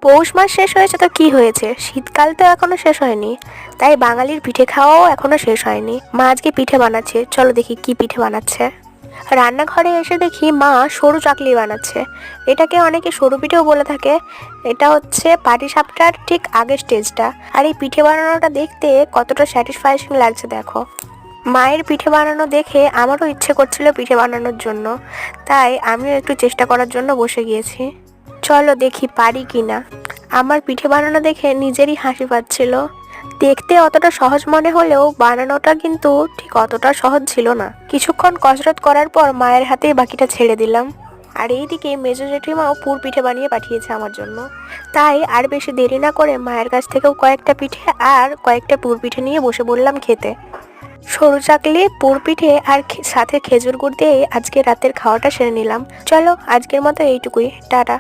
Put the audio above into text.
পৌষ মাস শেষ হয়েছে তো কি হয়েছে, শীতকাল তো এখনো শেষ হয়নি। তাই বাঙালির পিঠে খাওয়াও এখনো শেষ হয়নি। মা আজকে পিঠে বানাচ্ছে, চলো দেখি কি পিঠে বানাচ্ছে। রান্নাঘরে এসে দেখি মা সরু চাকলি বানাচ্ছে। এটাকে অনেকে সরু পিঠেও বলে থাকে। এটা হচ্ছে পাটিসাপটার ঠিক আগের স্টেজটা। আর এই পিঠে বানানোটা দেখতে কতটা স্যাটিসফাইং লাগছে দেখো। মায়ের পিঠে বানানো দেখে আমারও ইচ্ছে করছিল পিঠে বানানোর জন্য, তাই আমিও একটু চেষ্টা করার জন্য বসে গিয়েছি। চলো দেখি পারি কিনা। আমার পিঠে বানানো দেখে নিজেরই হাসি পাচ্ছিল। দেখতে অতটা সহজ মনে হলেও বানানোটা কিন্তু ঠিক অতটা সহজ ছিল না। কিছুক্ষণ কসরত করার পর মায়ের হাতেই বাকিটা ছেড়ে দিলাম। আর এইদিকে মেজো জেঠিমাও পুর পিঠে বানিয়ে পাঠিয়েছে আমার জন্য। তাই আর বেশি দেরি না করে মায়ের কাছ থেকেও কয়েকটা পিঠে আর কয়েকটা পুর পিঠে নিয়ে বসে বললাম খেতে। সরু চাকলি, পুর পিঠে আর সাথে খেজুর গুড় দিয়ে আজকে রাতের খাওয়াটা সেরে নিলাম। চলো আজকের মতো এইটুকুই, টাটা।